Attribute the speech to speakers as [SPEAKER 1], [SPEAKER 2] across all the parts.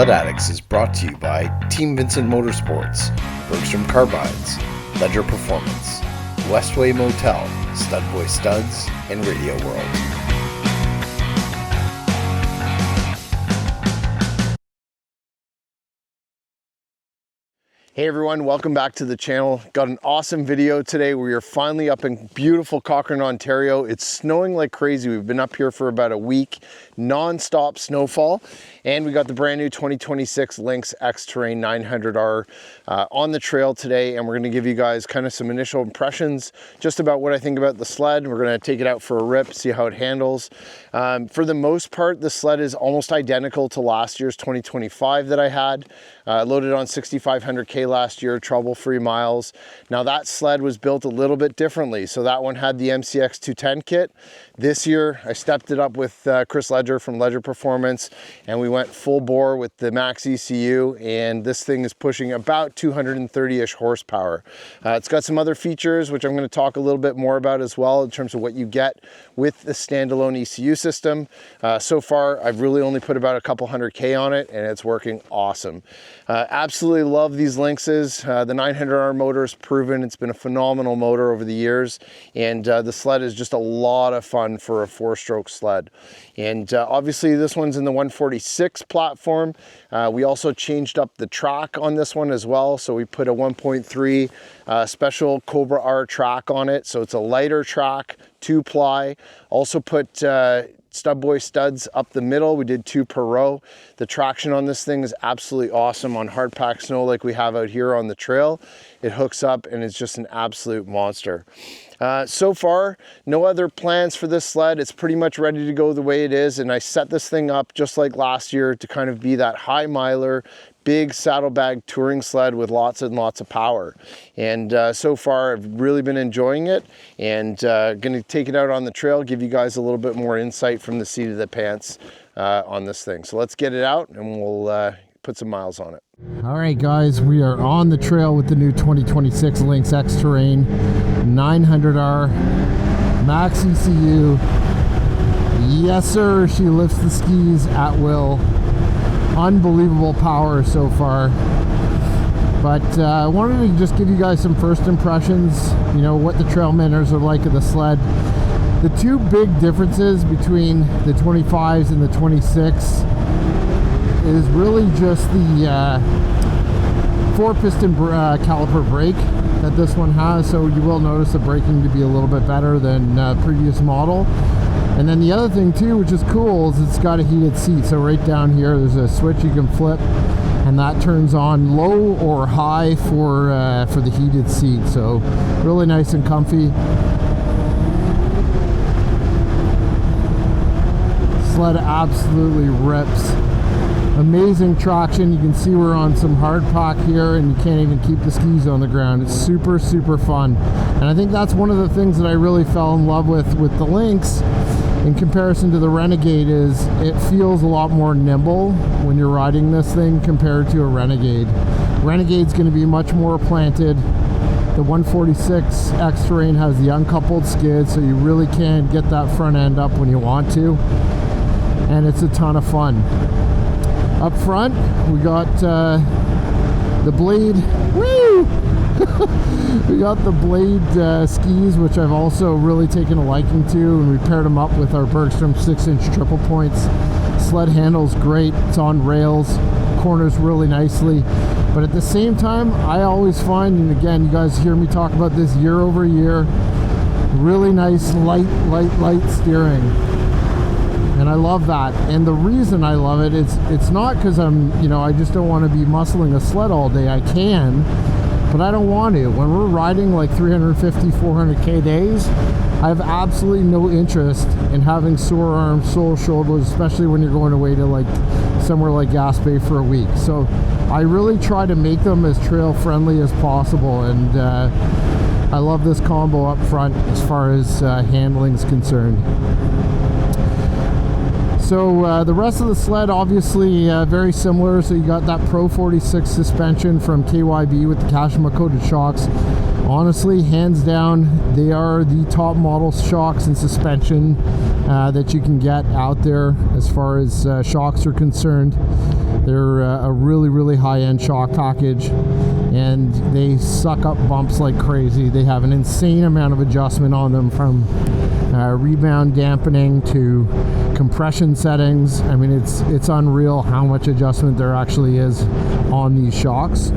[SPEAKER 1] Sled Addicts is brought to you by Team Vincent Motorsports, Bergstrom Carbines, Ledger Performance, Westway Motel, Studboy Studs, and Radio World. Hey everyone, welcome back to the channel. Got an awesome video today. We are finally up in beautiful Cochrane, Ontario. It's snowing like crazy. We've been up here for about a week, non-stop snowfall. And we got the brand new 2026 Lynx Xterrain 900R on the trail today. And we're gonna give you guys kind of some initial impressions just about what I think about the sled. We're gonna take it out for a rip, see how it handles. For the most part, the sled is almost identical to last year's 2025 that I had. Loaded on 6,500K last year, trouble-free miles. Now that sled was built a little bit differently. So that one had the MaxxECU 210 kit. This year, I stepped it up with Chris Ledger from Ledger Performance, and we went full bore with the MaxxECU, and this thing is pushing about 230-ish horsepower. It's got some other features, which I'm going to talk a little bit more about as well in terms of what you get with the standalone ECU system. So far, I've really only put about a couple 100K on it, and it's working awesome. Absolutely love these Lynxes. The 900R motor is proven. It's been a phenomenal motor over the years, and the sled is just a lot of fun for a 4-stroke sled. And obviously this one's in the 146 platform. We also changed up the track on this one as well. So we put a 1.3 special Cobra R track on it. So it's a lighter track, 2-ply. Also put Studboy studs up the middle. We did 2 per row. The traction on this thing is absolutely awesome on hard packed snow like we have out here on the trail. It hooks up and it's just an absolute monster. So far, no other plans for this sled. It's pretty much ready to go the way it is, and I set this thing up just like last year to kind of be that high miler, big saddlebag touring sled with lots and lots of power. And so far, I've really been enjoying it, and gonna take it out on the trail, give you guys a little bit more insight from the seat of the pants on this thing. So let's get it out and we'll put some miles on it.
[SPEAKER 2] All right guys, we are on the trail with the new 2026 Lynx Xterrain 900R MaxxECU. Yes sir, she lifts the skis at will. Unbelievable power so far. But I wanted to just give you guys some first impressions, you know, what the trail manners are like of the sled. The two big differences between the 25s and the 26 is really just the 4-piston caliper brake that this one has, so you will notice the braking to be a little bit better than previous model. And then the other thing too, which is cool, is it's got a heated seat. So right down here there's a switch you can flip, and that turns on low or high for the heated seat. So really nice and comfy. Sled absolutely rips. Amazing traction. You can see we're on some hard pack here, and you can't even keep the skis on the ground. It's super fun, and I think that's one of the things that I really fell in love with the Lynx in comparison to the Renegade. Is it feels a lot more nimble when you're riding this thing compared to a Renegade. Renegade's going to be much more planted. The 146 Xterrain has the uncoupled skid, so you really can get that front end up when you want to, and it's a ton of fun. Up front, we got the Blade, woo! We got the Blade skis, which I've also really taken a liking to, and we paired them up with our Bergstrom 6-inch triple points. Sled handles great, it's on rails, corners really nicely, but at the same time, I always find, and again, you guys hear me talk about this year over year, really nice light steering. And I love that. And the reason I love it, it's not because I'm, you know, I just don't want to be muscling a sled all day. I can, but I don't want to. When we're riding like 350, 400K days, I have absolutely no interest in having sore arms, sore shoulders, especially when you're going away to like somewhere like Gaspé for a week. So I really try to make them as trail friendly as possible. And I love this combo up front as far as handling is concerned. So the rest of the sled, obviously very similar. So you got that Pro 46 suspension from KYB with the Kashima coated shocks. Honestly, hands down, they are the top model shocks and suspension that you can get out there as far as shocks are concerned. They're a really high-end shock package, and they suck up bumps like crazy. They have an insane amount of adjustment on them, from rebound dampening to compression settings. I mean, it's unreal how much adjustment there actually is on these shocks.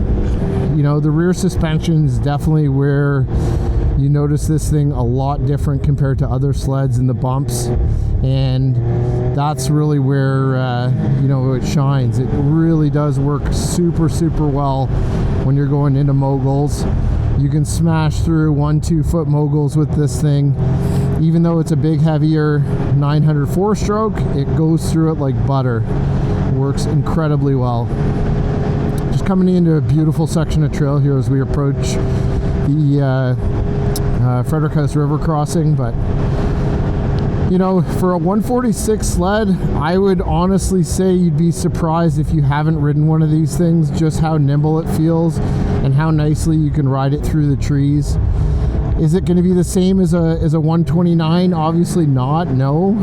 [SPEAKER 2] You know, the rear suspension is definitely where you notice this thing a lot different compared to other sleds in the bumps, and that's really where you know, it shines. It really does work super well when you're going into moguls. You can smash through 1-2 foot moguls with this thing. Even though it's a big, heavier 900 4-stroke, it goes through it like butter. It works incredibly well. Just coming into a beautiful section of trail here as we approach the Frederick House River crossing. But you know, for a 146 sled, I would honestly say you'd be surprised if you haven't ridden one of these things, just how nimble it feels and how nicely you can ride it through the trees. Is it going to be the same as a 129? Obviously not, no.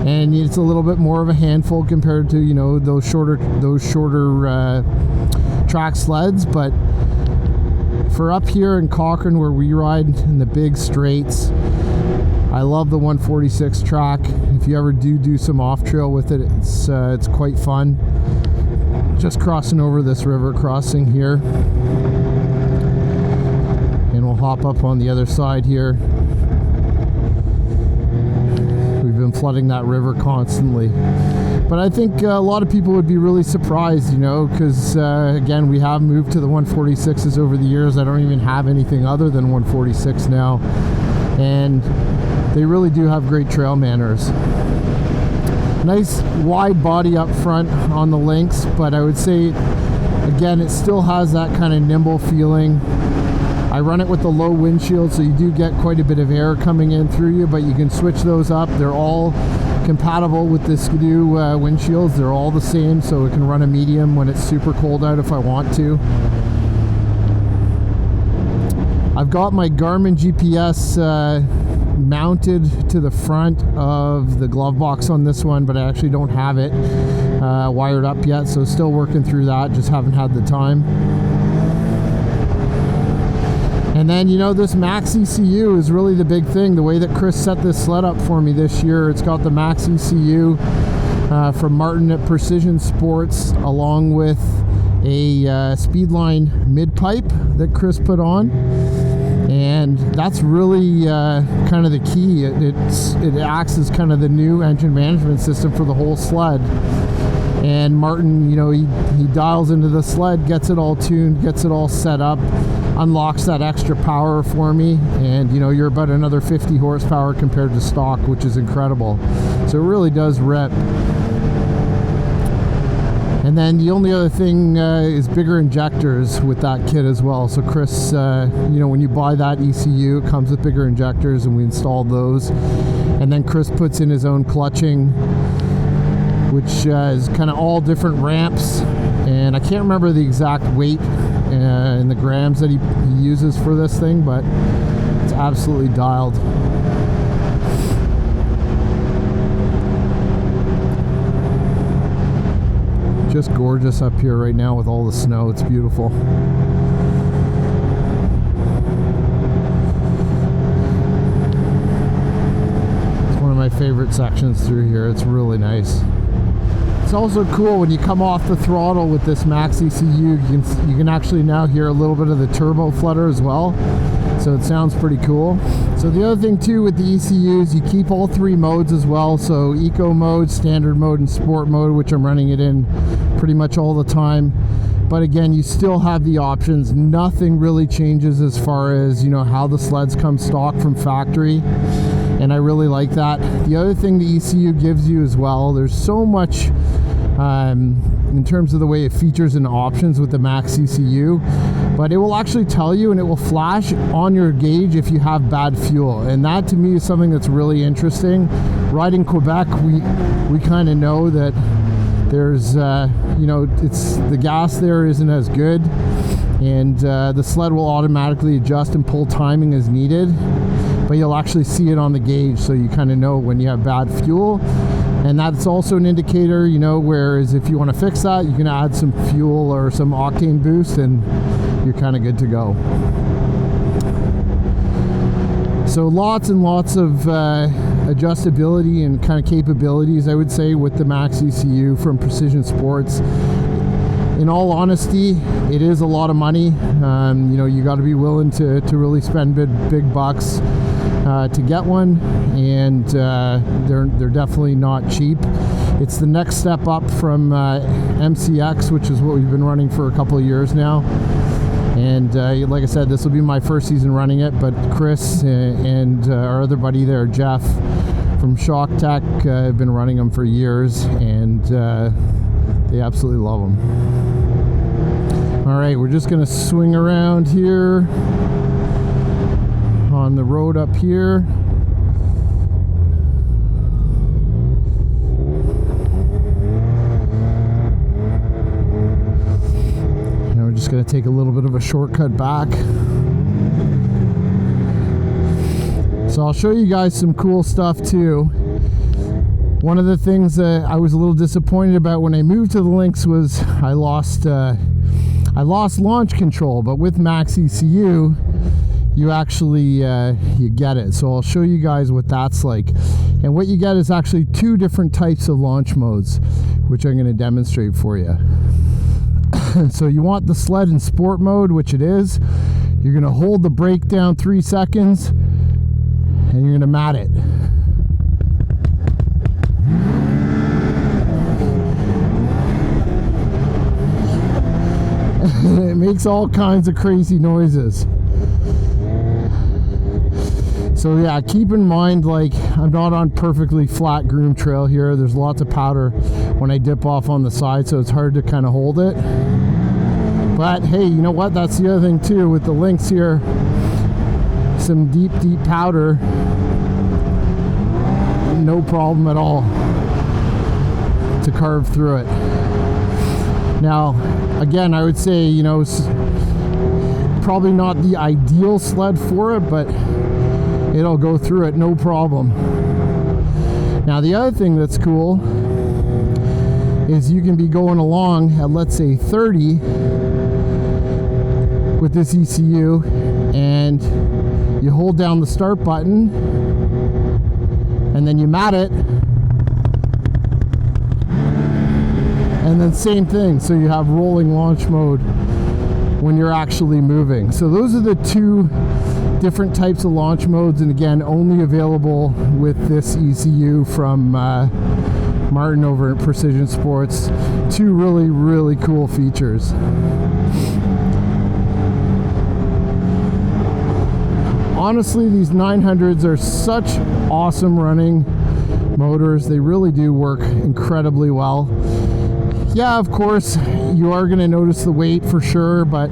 [SPEAKER 2] And it's a little bit more of a handful compared to, you know, those shorter track sleds. But for up here in Cochrane, where we ride in the big straights, I love the 146 track. If you ever do some off trail with it, it's quite fun. Just crossing over this river crossing here, and we'll hop up on the other side here. We've been flooding that river constantly, but I think a lot of people would be really surprised, you know, because again, we have moved to the 146s over the years. I don't even have anything other than 146 now, and they really do have great trail manners. Nice wide body up front on the Lynx, but I would say, again, it still has that kind of nimble feeling. I run it with the low windshield, so you do get quite a bit of air coming in through you, but you can switch those up. They're all compatible with the Skidoo windshields. They're all the same, so it can run a medium when it's super cold out if I want to. I've got my Garmin GPS mounted to the front of the glove box on this one, but I actually don't have it wired up yet, so still working through that, just haven't had the time. And then, you know, this MaxxECU is really the big thing. The way that Chris set this sled up for me this year, it's got the MaxxECU from Martin at Precision Sports, along with a Speedline mid-pipe that Chris put on. And that's really kind of the key. It acts as kind of the new engine management system for the whole sled. And Martin, you know, he dials into the sled, gets it all tuned, gets it all set up, unlocks that extra power for me, and you know, you're about another 50 horsepower compared to stock, which is incredible. So it really does rip. And then the only other thing is bigger injectors with that kit as well. So Chris, you know, when you buy that ECU, it comes with bigger injectors, and we installed those. And then Chris puts in his own clutching, which is kind of all different ramps. And I can't remember the exact weight and the grams that he uses for this thing, but it's absolutely dialed. Just gorgeous up here right now with all the snow. It's beautiful. It's one of my favorite sections through here. It's really nice. It's also cool when you come off the throttle with this MaxxECU, you can actually now hear a little bit of the turbo flutter as well. So it sounds pretty cool. So the other thing too with the ECUs, you keep all three modes as well. So eco mode, standard mode, and sport mode, which I'm running it in pretty much all the time. But again, you still have the options. Nothing really changes as far as, you know, how the sleds come stock from factory. And I really like that. The other thing the ECU gives you as well, there's so much in terms of the way it features and options with the MaxxECU, but it will actually tell you, and it will flash on your gauge if you have bad fuel. And that to me is something that's really interesting. Riding Quebec, we kind of know that there's you know, it's the gas there isn't as good, and the sled will automatically adjust and pull timing as needed, but you'll actually see it on the gauge, so you kind of know when you have bad fuel. And that's also an indicator, you know, whereas if you want to fix that, you can add some fuel or some octane boost and you're kind of good to go. So lots and lots of adjustability and kind of capabilities, I would say, with the MaxxECU from Precision Sports. In all honesty, it is a lot of money. You know, you got to be willing to really spend big bucks to get one, and they're definitely not cheap. It's the next step up from MaxxECU, which is what we've been running for a couple of years now. And like I said, this will be my first season running it, but Chris and our other buddy there, Jeff from Shock Tech, have been running them for years, and they absolutely love them. All right, we're just gonna swing around here on the road up here. Just going to take a little bit of a shortcut back. So I'll show you guys some cool stuff too. One of the things that I was a little disappointed about when I moved to the Lynx was I lost launch control, but with MaxxECU you actually you get it. So I'll show you guys what that's like. And what you get is actually two different types of launch modes, which I'm going to demonstrate for you. So you want the sled in sport mode, which it is. You're going to hold the brake down 3 seconds and you're going to mat it. It makes all kinds of crazy noises. So yeah, keep in mind, like, I'm not on perfectly flat groom trail here. There's lots of powder when I dip off on the side, so it's hard to kind of hold it. But hey, you know what? That's the other thing too with the Lynx here. Some deep powder, no problem at all to carve through it. Now, again, I would say, you know, probably not the ideal sled for it, but it'll go through it no problem. Now, the other thing that's cool is you can be going along at, let's say, 30 with this ECU, and you hold down the start button and then you mat it, and then same thing, so you have rolling launch mode when you're actually moving. So those are the two different types of launch modes, and again, only available with this ECU from Martin over at Precision Sports. Two really cool features. Honestly, these 900s are such awesome running motors. They really do work incredibly well. Yeah, of course, you are going to notice the weight for sure, but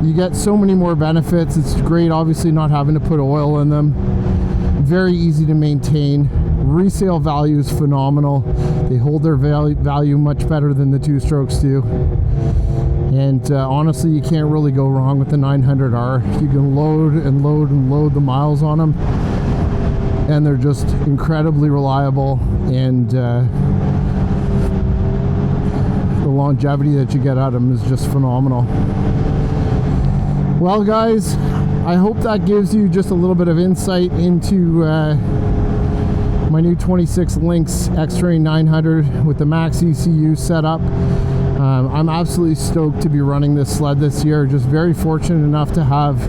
[SPEAKER 2] you get so many more benefits. It's great, obviously, not having to put oil in them. Very easy to maintain. Resale value is phenomenal. They hold their value much better than the two-strokes do. And honestly, you can't really go wrong with the 900R. You can load and load and load the miles on them, and they're just incredibly reliable, and the longevity that you get out of them is just phenomenal. Well, guys, I hope that gives you just a little bit of insight into my new 26 Lynx Xterrain 900 with the MaxxECU setup. I'm absolutely stoked to be running this sled this year. Just very fortunate enough to have,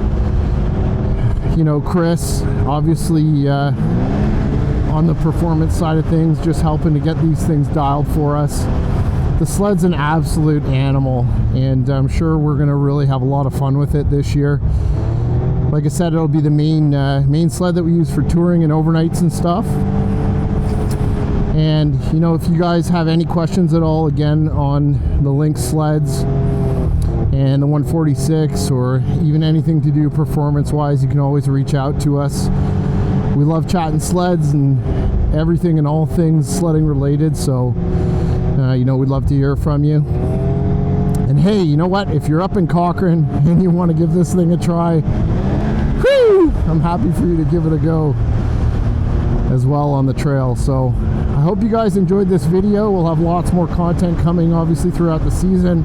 [SPEAKER 2] you know, Chris, obviously on the performance side of things, just helping to get these things dialed for us. The sled's an absolute animal, and I'm sure we're going to really have a lot of fun with it this year. Like I said, it'll be the main sled that we use for touring and overnights and stuff. And you know, if you guys have any questions at all, again, on the Lynx sleds and the 146, or even anything to do performance wise, you can always reach out to us. We love chatting sleds and everything and all things sledding related, so you know, we'd love to hear from you. And hey, you know what, if you're up in Cochrane and you want to give this thing a try, whoo, I'm happy for you to give it a go. as well on the trail. So I hope you guys enjoyed this video. We'll have lots more content coming obviously throughout the season.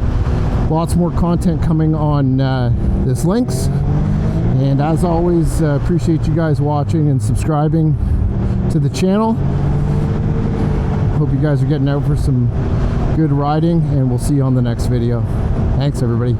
[SPEAKER 2] Lots more content coming on this Lynx. And as always, appreciate you guys watching and subscribing to the channel. Hope you guys are getting out for some good riding, and we'll see you on the next video. Thanks everybody.